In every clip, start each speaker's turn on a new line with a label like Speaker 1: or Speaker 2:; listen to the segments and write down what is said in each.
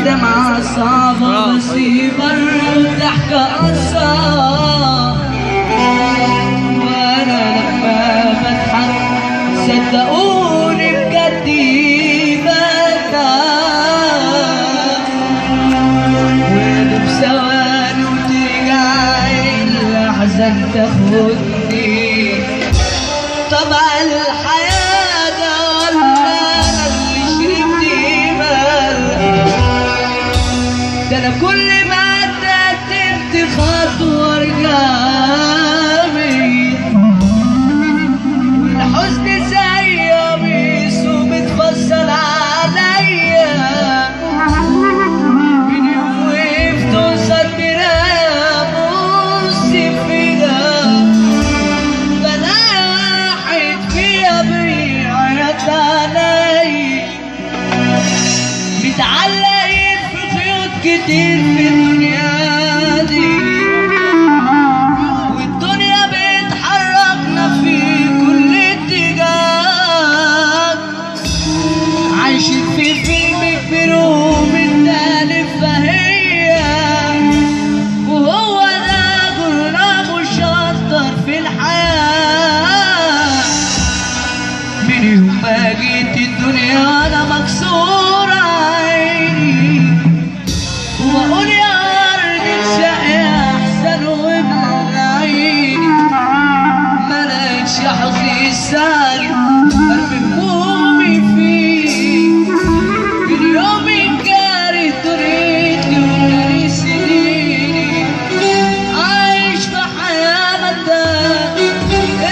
Speaker 1: دمعة صعبة بس برا الضحكة أصعب. وأنا لما بضحك صدقوني بجد بتعب. ويدوب ثواني وترجع الأحزان تاخدني. طبع الحياة ده ولا أنا اللي شربت مال؟ ده أنا كل ما قدمت خطوة أرجع بيا. والحزن زي قميص ومتفصل عليا. من يوم وقفت قصاد مراية ببص فيها بلاقي واحد فيها بيعيط عليا. متعلقين في خيوط كتير في الدنيا دي، والدنيا بتحركنا في كل اتجاه. عايشين في فيلم كبير متألفة هي، وهو ده جراب وشطر في الحياة. من يوم ما جيت الدنيا أنا مكسور عيني، وأقول يا أرض الشقي أحسن وابن عيني. ملقتش حظي السهل أرمي همومي فيه. من يوم انجرت دنيتي وجري سنيني، عايش في حياة مادة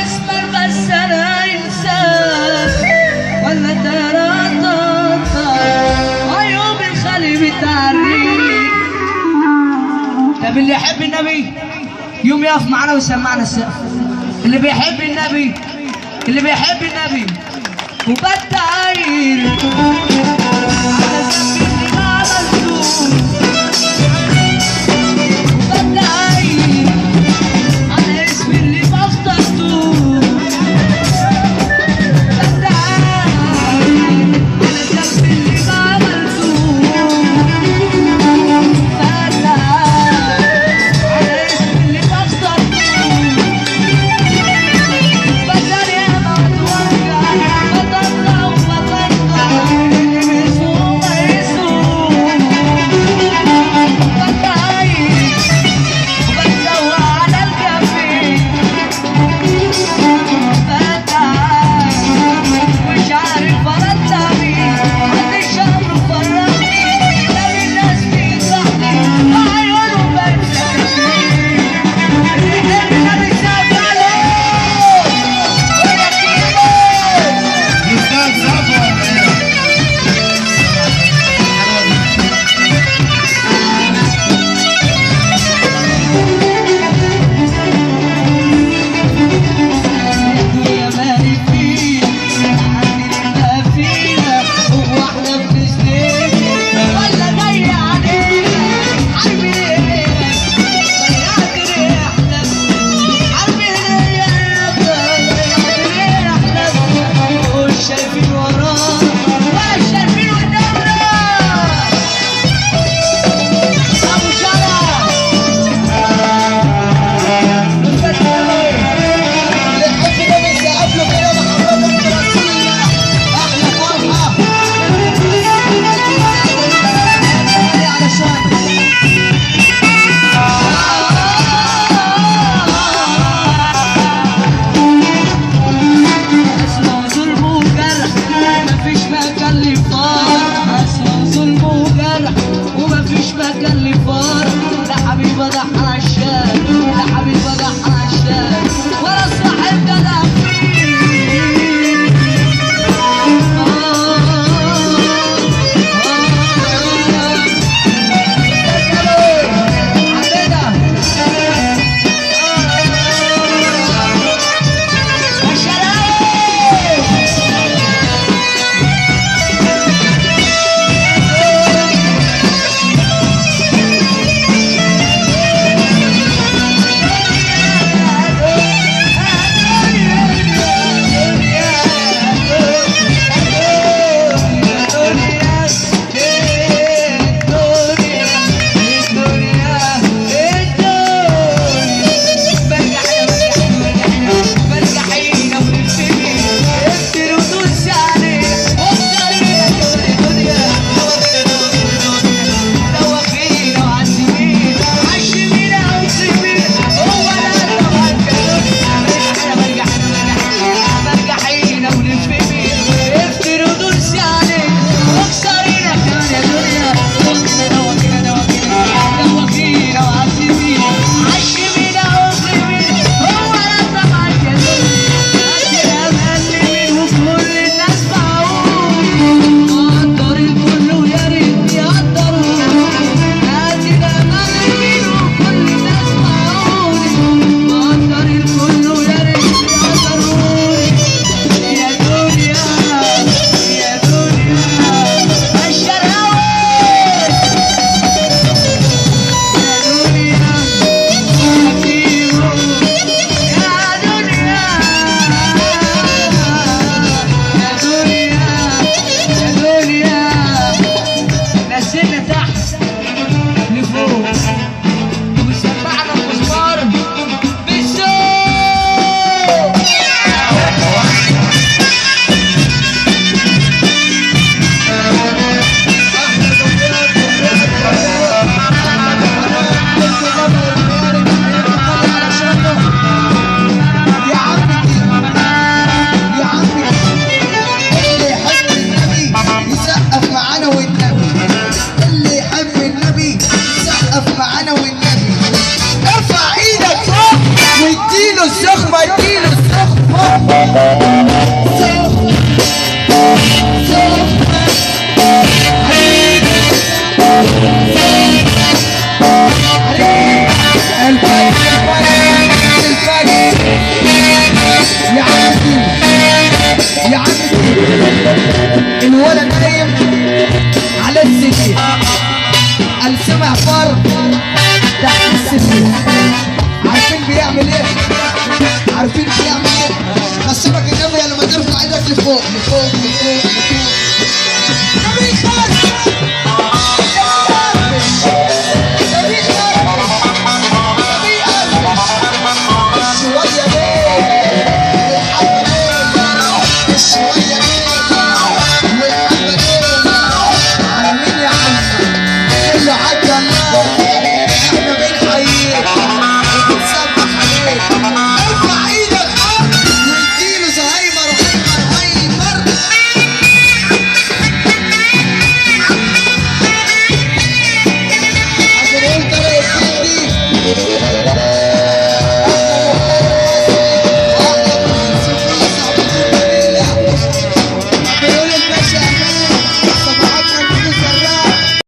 Speaker 1: اسمك بس أنا إنسان. ولا ترى عيوب الخلي بتعريني. طب اللي يحب النبي يوم يقف معانا ويسمعنا السقف. اللي بيحب النبي، اللي بيحب النبي وبالتعير